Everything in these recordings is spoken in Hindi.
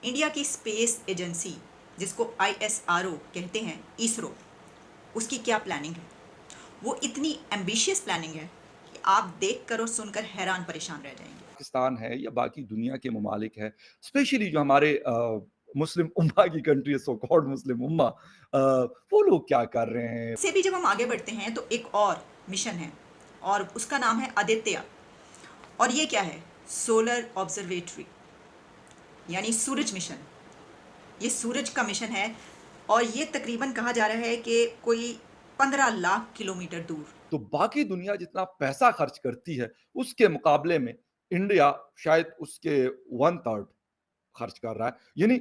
इंडिया की स्पेस एजेंसी जिसको ISRO कहते हैं, इसरो, उसकी क्या प्लानिंग है। वो इतनी एम्बिशियस प्लानिंग है कि आप देख कर और सुनकर हैरान परेशान रह जाएंगे। पाकिस्तान है या बाकी दुनिया के ममालिक हैं, स्पेशली जो हमारे मुस्लिम उम्मा की कंट्री है, सो कॉल्ड मुस्लिम उम्मा, वो लोग क्या कर रहे हैं? इससे भी जब हम आगे बढ़ते हैं तो एक और मिशन है और उसका नाम है आदित्य। और ये क्या है? सोलर ऑब्जर्वेटरी, यानी सूरज मिशन। ये सूरज का मिशन है और ये तकरीबन कहा जा रहा है कि कोई 15 लाख किलोमीटर दूर। तो बाकी दुनिया जितना पैसा खर्च करती है, उसके मुकाबले में इंडिया शायद उसके 1/3 खर्च कर रहा है। यानी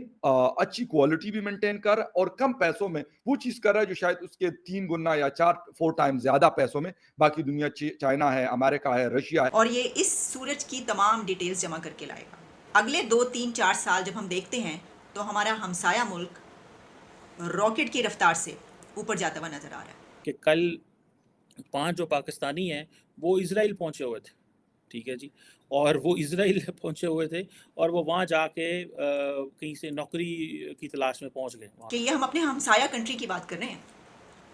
अच्छी क्वालिटी भी मेंटेन कर रहा है और कम पैसों में वो चीज़ कर रहा है जो शायद उसके 3 गुना या 4 टाइम ज़्यादा पैसों में बाकी दुनिया चाइना है, अमेरिका है, रशिया है। और ये इस सूरज की तमाम डिटेल्स जमा करके लाएगा। अगले 2, 3, 4 साल जब हम देखते हैं तो हमारा हमसाया मुल्क रॉकेट की रफ्तार से ऊपर जाता हुआ नजर आ रहा है। कि कल 5 जो पाकिस्तानी हैं वो इज़राइल पहुँचे हुए थे, ठीक है जी। और वो इज़राइल पहुँचे हुए थे और वो वहाँ जाके कहीं से नौकरी की तलाश में पहुँच गए वहाँ। कि ये हम अपने हमसाया कंट्री की बात कर रहे हैं।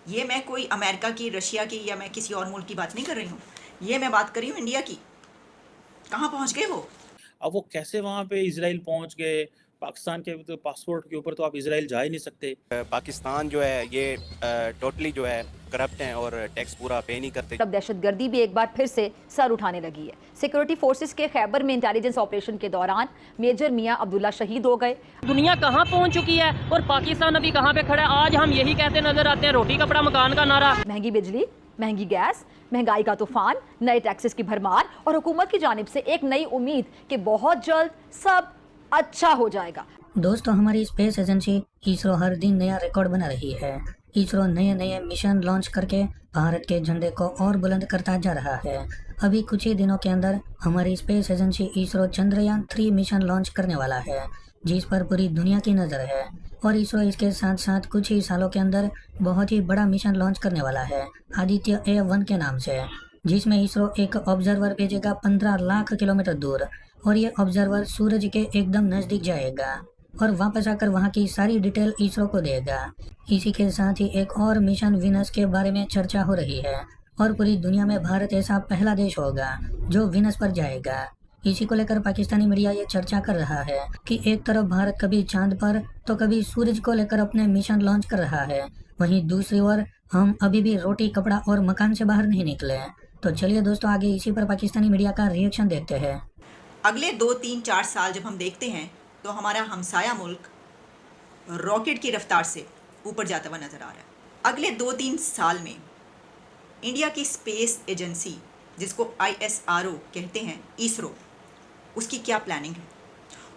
ये मैं कोई अमेरिका की, रशिया की या मैं किसी और मुल्क की बात नहीं कर रही हूँ। ये मैं बात कर रही हूँ इंडिया की। कहाँ पहुँच गए वो? अब वो कैसे वहाँ पे इज़राइल पहुँच गए? पाकिस्तान के तो पासपोर्ट के ऊपर तो आप इज़राइल जा ही नहीं सकते। पाकिस्तान जो है ये टोटली जो है करप्ट हैं और टैक्स पूरा पे नहीं करते। अब दहशतगर्दी भी एक बार फिर से सर उठाने लगी है। सिक्योरिटी फोर्सेस के खैबर में इंटेलिजेंस ऑपरेशन के दौरान मेजर मियां अब्दुल्ला शहीद हो गए। दुनिया कहाँ पहुँच चुकी है और पाकिस्तान अभी कहाँ पे खड़ा है। आज हम यही कहते नजर आते हैं, रोटी कपड़ा मकान का नारा। महंगी बिजली, महंगी गैस, महंगाई का तूफान, नए टैक्सेस की भरमार और हुकूमत की जानिब से एक नई उम्मीद कि बहुत जल्द सब अच्छा हो जाएगा। दोस्तों, हमारी स्पेस एजेंसी इसरो हर दिन नया रिकॉर्ड बना रही है। इसरो नए नए मिशन लॉन्च करके भारत के झंडे को और बुलंद करता जा रहा है। अभी कुछ ही दिनों के अंदर हमारी space agency ISRO Chandrayaan 3 mission launch करने वाला है, जिस पर पूरी दुनिया की नज़र है। और इसरो इसके साथ साथ कुछ ही सालों के अंदर बहुत ही बड़ा मिशन लॉन्च करने वाला है, आदित्य A1 के नाम से, जिसमें इसरो एक ऑब्जर्वर भेजेगा 15 लाख किलोमीटर दूर। और ये ऑब्जर्वर सूरज के एकदम नज़दीक जाएगा और वापस आकर वहाँ की सारी डिटेल इसरो को देगा। इसी के साथ ही एक और मिशन विनस के बारे में चर्चा हो रही है और पूरी दुनिया में भारत ऐसा पहला देश होगा जो विनस पर जाएगा। इसी को लेकर पाकिस्तानी मीडिया ये चर्चा कर रहा है कि एक तरफ भारत कभी चांद पर तो कभी सूरज को लेकर अपने मिशन लॉन्च कर रहा है, वहीं दूसरी ओर हम अभी भी रोटी कपड़ा और मकान से बाहर नहीं निकले। तो चलिए दोस्तों, आगे इसी पर पाकिस्तानी मीडिया का रिएक्शन देखते हैं। अगले 2, 3, 4 साल जब हम देखते हैं तो हमारा हमसाया मुल्क रॉकेट की रफ्तार से ऊपर जाता हुआ नजर आ रहा है। अगले 2, 3 साल में इंडिया की स्पेस एजेंसी जिसको ISRO कहते हैं, इसरो, उसकी क्या प्लानिंग है।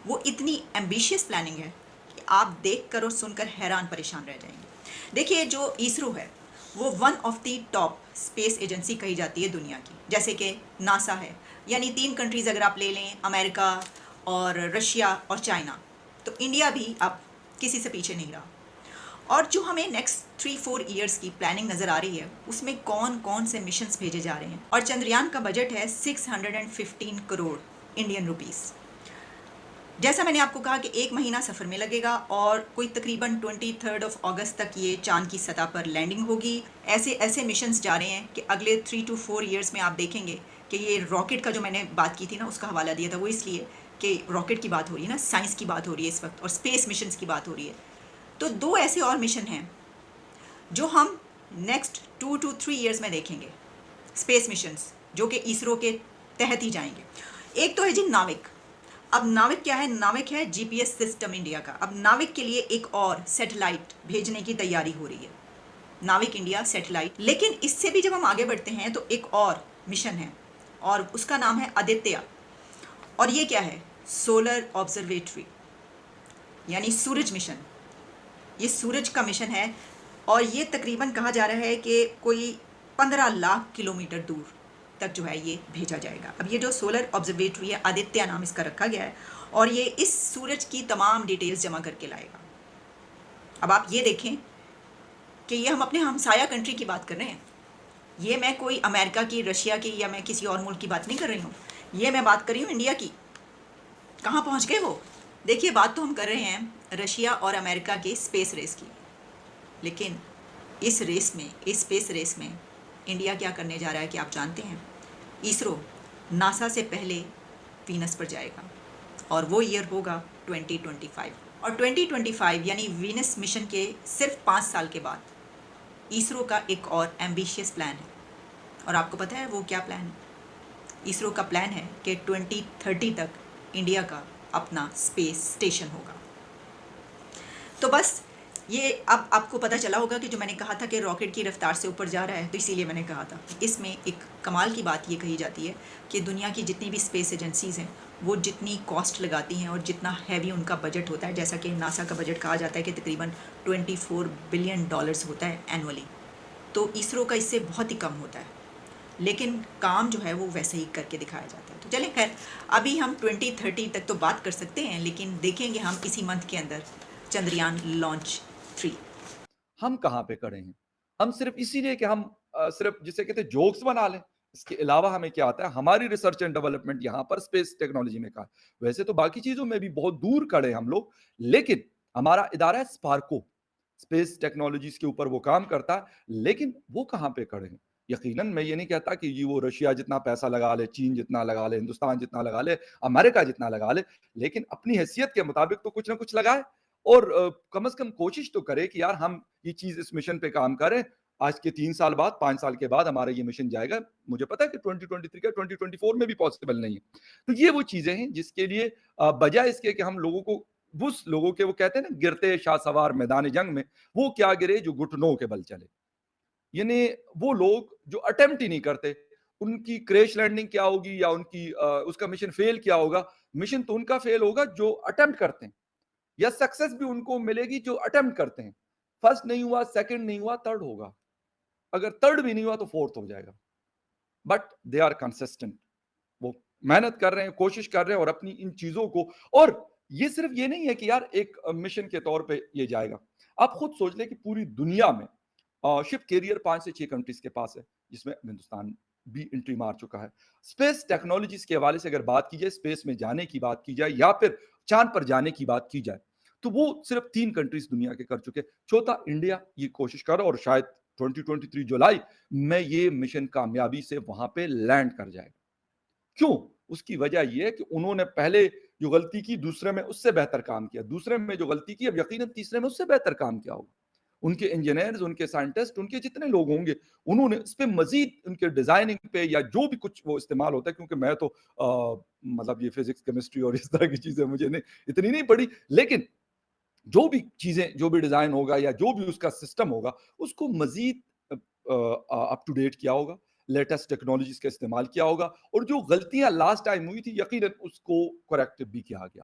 वो इतनी एम्बिशियस प्लानिंग है कि आप देख कर और सुनकर हैरान परेशान रह जाएंगे। देखिए, जो इसरो है वो one of the top space agency कही जाती है दुनिया की, जैसे कि नासा है। यानी 3 कंट्रीज़ अगर आप ले लें, अमेरिका और रशिया और चाइना, तो इंडिया भी अब किसी से पीछे नहीं रहा। और जो हमें नेक्स्ट 3-4 ईयर्स की प्लानिंग नज़र आ रही है, उसमें कौन कौन से मिशंस भेजे जा रहे हैं। और चंद्रयान का बजट है 615 करोड़ इंडियन रुपीस। जैसा मैंने आपको कहा कि 1 महीना सफ़र में लगेगा और कोई तकरीबन 23 अगस्त तक ये चांद की सतह पर लैंडिंग होगी। ऐसे ऐसे मिशंस जा रहे हैं कि अगले 3 to 4 ईयर्स में आप देखेंगे कि ये रॉकेट का जो मैंने बात की थी ना, उसका हवाला दिया था, वो इसलिए कि रॉकेट की बात हो रही है ना, साइंस की बात हो रही है इस वक्त और स्पेस मिशंस की बात हो रही है। तो 2 ऐसे और मिशन हैं जो हम नेक्स्ट 2 to 3 ईयर्स में देखेंगे, स्पेस मिशंस जो कि इसरो के तहत ही जाएंगे। एक तो है जी नाविक। अब नाविक क्या है? नाविक है GPS सिस्टम इंडिया का। अब नाविक के लिए एक और सैटेलाइट भेजने की तैयारी हो रही है, नाविक इंडिया सैटेलाइट। लेकिन इससे भी जब हम आगे बढ़ते हैं तो एक और मिशन है और उसका नाम है आदित्य। और ये क्या है? सोलर ऑब्जर्वेटरी, यानी सूरज मिशन। ये सूरज का मिशन है और ये तकरीबन कहा जा रहा है कि कोई 15 लाख किलोमीटर दूर तक जो है ये भेजा जाएगा। अब ये जो सोलर ऑब्जर्वेटरी है, आदित्य नाम इसका रखा गया है, और ये इस सूरज की तमाम डिटेल्स जमा करके लाएगा। अब आप ये देखें कि ये हम अपने हमसाया कंट्री की बात कर रहे हैं। ये मैं कोई अमेरिका की, रशिया की या मैं किसी और मुल्क की बात नहीं कर रही हूँ। ये मैं बात कर रही हूँ इंडिया की। कहाँ पहुँच गए वो? देखिए, बात तो हम कर रहे हैं रशिया और अमेरिका के स्पेस रेस की, लेकिन इस रेस में, इस स्पेस रेस में इंडिया क्या करने जा रहा है कि आप जानते हैं? इसरो नासा से पहले वीनस पर जाएगा और वो ईयर होगा 2025, और 2025 यानी वीनस मिशन के सिर्फ 5 साल के बाद इसरो का एक और एम्बिशियस प्लान है। और आपको पता है वो क्या प्लान है? इसरो का प्लान है कि 2030 तक इंडिया का अपना स्पेस स्टेशन होगा। तो बस ये अब आपको पता चला होगा कि जो मैंने कहा था कि रॉकेट की रफ्तार से ऊपर जा रहा है, तो इसीलिए मैंने कहा था। इसमें एक कमाल की बात ये कही जाती है कि दुनिया की जितनी भी स्पेस एजेंसीज़ हैं वो जितनी कॉस्ट लगाती हैं और जितना हैवी उनका बजट होता है, जैसा कि नासा का बजट कहा जाता है कि तकरीबन $24 बिलियन होता है एनुअली, तो इसरो का इससे बहुत ही कम होता है, लेकिन काम जो है वो वैसे ही करके दिखाया जाता है। तो चलें, खैर अभी हम 2030 तक तो बात कर सकते हैं, लेकिन देखेंगे हम इसी मंथ के अंदर चंद्रयान लॉन्च 3। हम कहाँ पे खड़े हैं? हम सिर्फ इसीलिए कि हम सिर्फ जिसे कहते हैं जोक्स बना लें, इसके अलावा हमें क्या आता है? हमारी रिसर्च एंड डेवलपमेंट यहाँ पर स्पेस टेक्नोलॉजी में कहा है। वैसे तो बाकी चीजों में भी बहुत दूर खड़े हैं हम लोग, लेकिन हमारा इदारा है स्पार्को, स्पेस टेक्नोलॉजीज के ऊपर वो काम करता है, लेकिन वो कहाँ पे खड़े हैं? यकीनन मैं ये नहीं कहता कि जी वो रशिया जितना पैसा लगा ले, चीन जितना लगा ले, हिंदुस्तान जितना लगा ले, अमेरिका जितना लगा ले, लेकिन अपनी हैसियत के मुताबिक तो कुछ ना कुछ लगाए और कम से कम कोशिश तो करे कि यार हम ये चीज इस मिशन पे काम करें। आज के 3 साल बाद, 5 साल के बाद हमारा ये मिशन जाएगा। मुझे पता है कि 2023 का 2024 में भी पॉसिबल नहीं है। तो ये वो चीजें हैं जिसके लिए बजाय इसके कि हम लोगों को उस लोगों के वो कहते हैं ना गिरते शाहसवार मैदान जंग में, वो क्या गिरे जो घुटनों के बल चले। यानी वो लोग जो अटेम्प्ट ही नहीं करते, उनकी क्रैश लैंडिंग क्या होगी या उनकी उसका मिशन फेल क्या होगा? मिशन तो उनका फेल होगा जो अटेम्प्ट करते हैं, या सक्सेस भी उनको मिलेगी जो अटेम्प्ट करते हैं। फर्स्ट नहीं हुआ, सेकंड नहीं हुआ, थर्ड होगा। अगर थर्ड भी नहीं हुआ तो फोर्थ हो जाएगा। बट दे आर कंसिस्टेंट, वो मेहनत कर रहे हैं, कोशिश कर रहे हैं और अपनी इन चीजों को, और ये सिर्फ ये नहीं है कि यार एक मिशन के तौर पे ये जाएगा। आप खुद सोच लें कि पूरी दुनिया में शिप कैरियर 5 से 6 कंट्रीज के पास है, जिसमें हिंदुस्तान भी एंट्री मार चुका है। स्पेस टेक्नोलॉजीज के हवाले से अगर बात की जाए, स्पेस में जाने की बात की जाए या फिर चांद पर जाने की बात की जाए, तो वो सिर्फ 3 कंट्रीज दुनिया के कर चुके। चौथा इंडिया ये कोशिश कर रहा है और शायद 2023 जुलाई में ये मिशन कामयाबी से वहां पे लैंड कर जाएगा। क्यों? उसकी वजह ये है कि उन्होंने पहले जो गलती की दूसरे में उससे बेहतर काम किया, दूसरे में जो गलती की अब यकीनन तीसरे में उससे बेहतर काम किया होगा। उनके इंजीनियर्स, उनके साइंटिस्ट, उनके जितने लोग होंगे, उन्होंने इस पे मजीद उनके डिजाइनिंग पे या जो भी कुछ वो इस्तेमाल होता है, क्योंकि मैं तो मतलब ये फिजिक्स, केमिस्ट्री और इस तरह की चीजें मुझे नहीं इतनी नहीं पड़ी, लेकिन जो भी चीजें, जो भी डिजाइन होगा या जो भी उसका सिस्टम होगा, उसको मजीद अप टू डेट किया होगा, लेटेस्ट टेक्नोलॉजीज का इस्तेमाल किया होगा, और जो गलतियां लास्ट टाइम हुई थी यकीनन उसको करेक्ट भी किया गया।